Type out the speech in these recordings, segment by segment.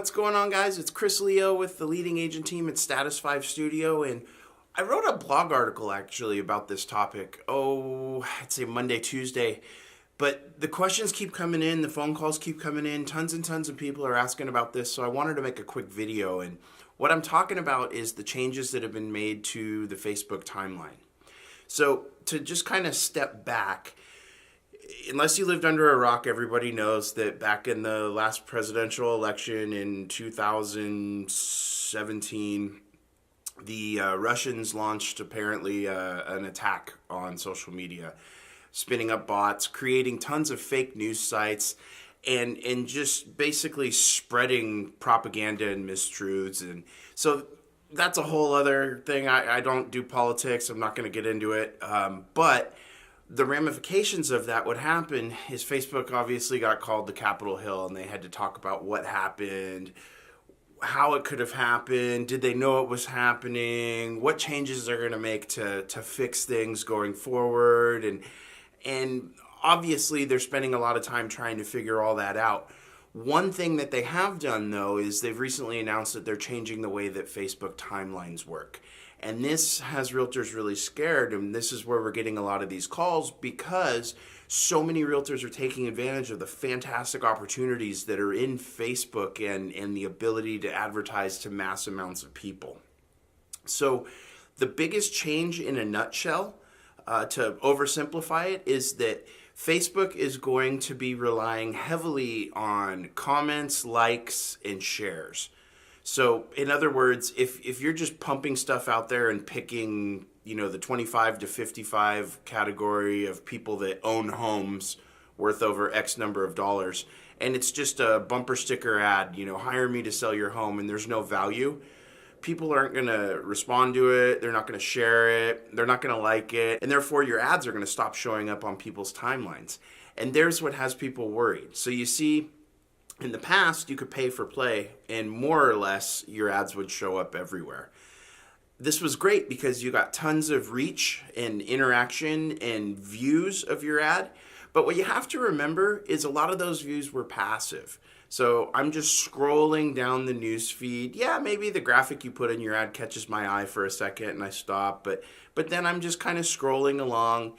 What's going on, guys? It's Chris Leo with the leading agent team at Status 5 Studio, and I wrote a blog article actually about this topic. I'd say Monday, Tuesday. But the questions keep coming in, the phone calls keep coming in, tons and tons of people are asking about this, so I wanted to make a quick video. And what I'm talking about is the changes that have been made to the Facebook timeline. So to just kind of step back, unless you lived under a rock, everybody knows that back in the last presidential election in 2017, the Russians launched apparently an attack on social media, spinning up bots, creating tons of fake news sites, and just basically spreading propaganda and mistruths. And so that's a whole other thing. I don't do politics. I'm not going to get into it. But the ramifications of that, what happened is Facebook obviously got called to Capitol Hill, and they had to talk about what happened, how it could have happened, did they know it was happening, what changes they're going to make to fix things going forward. And obviously they're spending a lot of time trying to figure all that out. One thing that they have done, though, is they've recently announced that they're changing the way that Facebook timelines work. And this has realtors really scared, and this is where we're getting a lot of these calls because so many realtors are taking advantage of the fantastic opportunities that are in Facebook and the ability to advertise to mass amounts of people. So the biggest change in a nutshell, to oversimplify it, is that Facebook is going to be relying heavily on comments, likes, and shares. So in other words, if you're just pumping stuff out there and picking, the 25 to 55 category of people that own homes worth over X number of dollars, and it's just a bumper sticker ad, hire me to sell your home, and there's no value, people aren't going to respond to it, they're not going to share it, they're not going to like it, and therefore your ads are going to stop showing up on people's timelines. And there's what has people worried. So you see, in the past, you could pay for play, and more or less, your ads would show up everywhere. This was great because you got tons of reach and interaction and views of your ad. But what you have to remember is a lot of those views were passive. So I'm just scrolling down the news feed. Yeah, maybe the graphic you put in your ad catches my eye for a second and I stop. But then I'm just kind of scrolling along.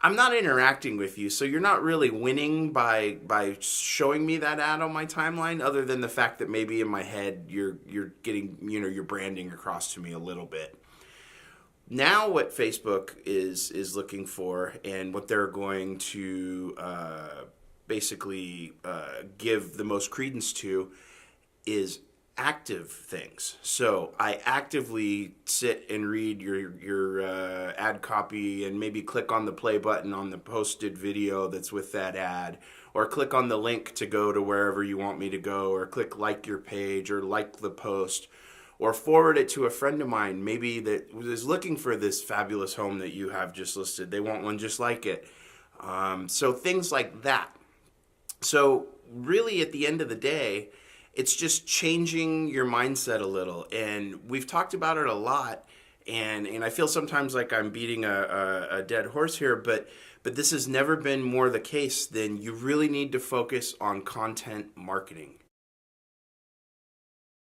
I'm not interacting with you, so you're not really winning by showing me that ad on my timeline, other than the fact that maybe in my head you're getting your branding across to me a little bit. Now what Facebook is looking for, and what they're going to basically give the most credence to, is active things. So I actively sit and read your ad copy and maybe click on the play button on the posted video that's with that ad, or click on the link to go to wherever you want me to go, or click like your page or like the post, or forward it to a friend of mine maybe that is looking for this fabulous home that you have just listed. They want one just like it. So things like that. So really at the end of the day, it's just changing your mindset a little. And we've talked about it a lot, and I feel sometimes like I'm beating a dead horse here, but this has never been more the case than you really need to focus on content marketing.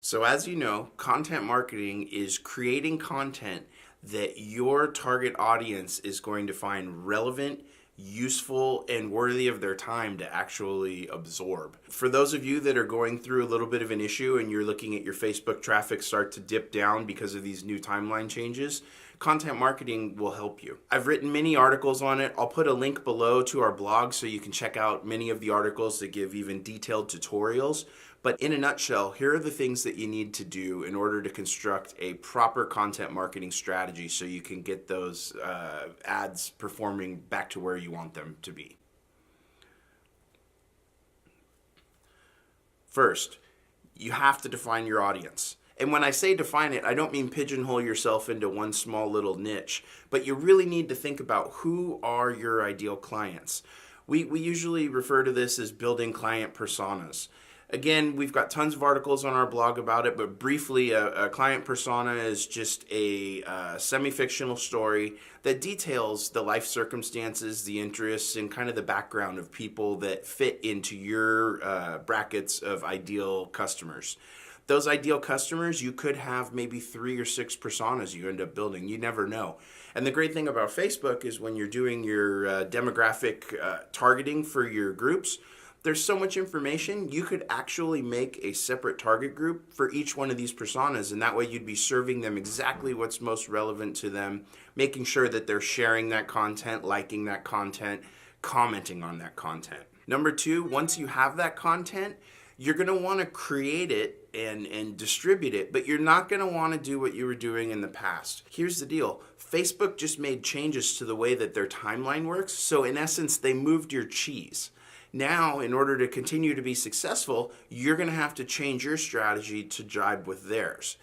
So as you know, content marketing is creating content that your target audience is going to find relevant, useful, and worthy of their time to actually absorb. For those of you that are going through a little bit of an issue and you're looking at your Facebook traffic start to dip down because of these new timeline changes, content marketing will help you. I've written many articles on it. I'll put a link below to our blog so you can check out many of the articles that give even detailed tutorials. But in a nutshell, here are the things that you need to do in order to construct a proper content marketing strategy so you can get those ads performing back to where you want them to be. First, you have to define your audience. And when I say define it, I don't mean pigeonhole yourself into one small little niche, but you really need to think about who are your ideal clients. We usually refer to this as building client personas. Again, we've got tons of articles on our blog about it, but briefly, a client persona is just a semi-fictional story that details the life circumstances, the interests, and kind of the background of people that fit into your brackets of ideal customers. Those ideal customers, you could have maybe 3 or 6 personas you end up building. You never know. And the great thing about Facebook is when you're doing your demographic targeting for your groups, there's so much information, you could actually make a separate target group for each one of these personas, and that way you'd be serving them exactly what's most relevant to them, making sure that they're sharing that content, liking that content, commenting on that content. Number 2, once you have that content, you're going to want to create it and distribute it, but you're not going to want to do what you were doing in the past. Here's the deal. Facebook just made changes to the way that their timeline works, so in essence, they moved your cheese. Now, in order to continue to be successful, you're going to have to change your strategy to jibe with theirs.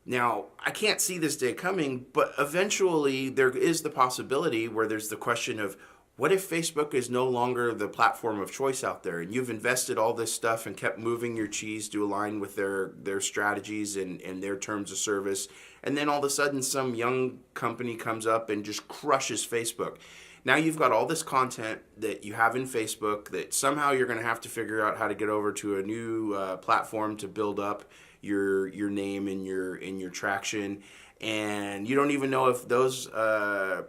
Now, I can't see this day coming, but eventually there is the possibility where there's the question of, what if Facebook is no longer the platform of choice out there, and you've invested all this stuff and kept moving your cheese to align with their strategies and their terms of service, and then all of a sudden some young company comes up and just crushes Facebook. Now you've got all this content that you have in Facebook that somehow you're going to have to figure out how to get over to a new platform to build up your name and your traction. And you don't even know if those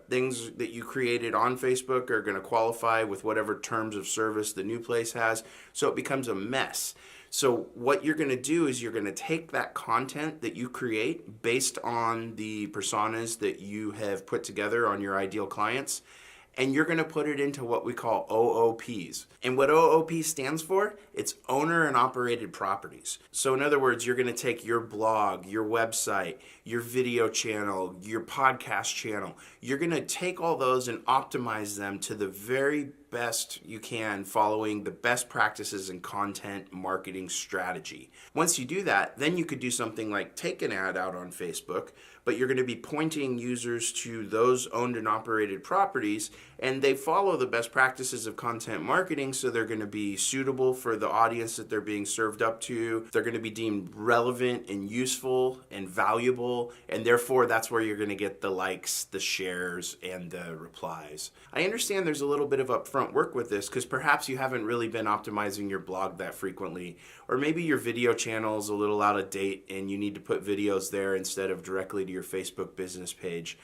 things that you created on Facebook are going to qualify with whatever terms of service the new place has. So it becomes a mess. So what you're going to do is you're going to take that content that you create based on the personas that you have put together on your ideal clients, and you're going to put it into what we call OOPs. And what OOP stands for, it's owner and operated properties. So in other words, you're going to take your blog, your website, your video channel, your podcast channel. You're going to take all those and optimize them to the very best you can, following the best practices in content marketing strategy. Once you do that, then you could do something like take an ad out on Facebook, but you're going to be pointing users to those owned and operated properties, and they follow the best practices of content marketing, so they're going to be suitable for the audience that they're being served up to. They're going to be deemed relevant and useful and valuable, and therefore that's where you're going to get the likes, the shares, and the replies. I understand there's a little bit of upfront work with this because perhaps you haven't really been optimizing your blog that frequently, or maybe your video channel is a little out of date and you need to put videos there instead of directly to your Facebook business page.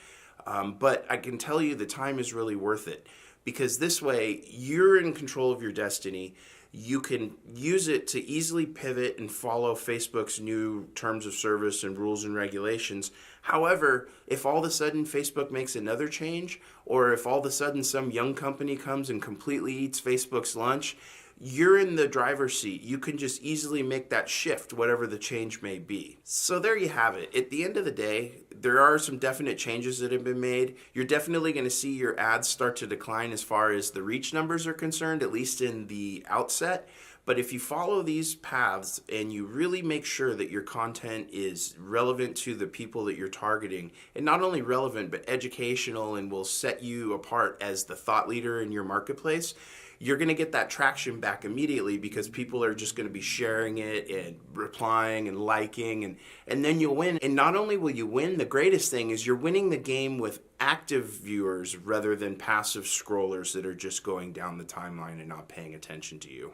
But I can tell you the time is really worth it, because this way you're in control of your destiny. You can use it to easily pivot and follow Facebook's new terms of service and rules and regulations. However, if all of a sudden Facebook makes another change, or if all of a sudden some young company comes and completely eats Facebook's lunch, you're in the driver's seat. You can just easily make that shift, whatever the change may be. So there you have it. At the end of the day, there are some definite changes that have been made. You're definitely going to see your ads start to decline as far as the reach numbers are concerned, at least in the outset. But if you follow these paths and you really make sure that your content is relevant to the people that you're targeting, and not only relevant, but educational and will set you apart as the thought leader in your marketplace, you're going to get that traction back immediately, because people are just going to be sharing it and replying and liking, and then you'll win. And not only will you win, the greatest thing is you're winning the game with active viewers rather than passive scrollers that are just going down the timeline and not paying attention to you.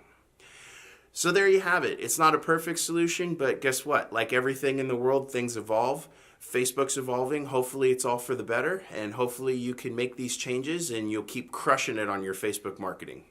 So there you have it. It's not a perfect solution, but guess what? Like everything in the world, things evolve. Facebook's evolving. Hopefully it's all for the better, and hopefully you can make these changes and you'll keep crushing it on your Facebook marketing.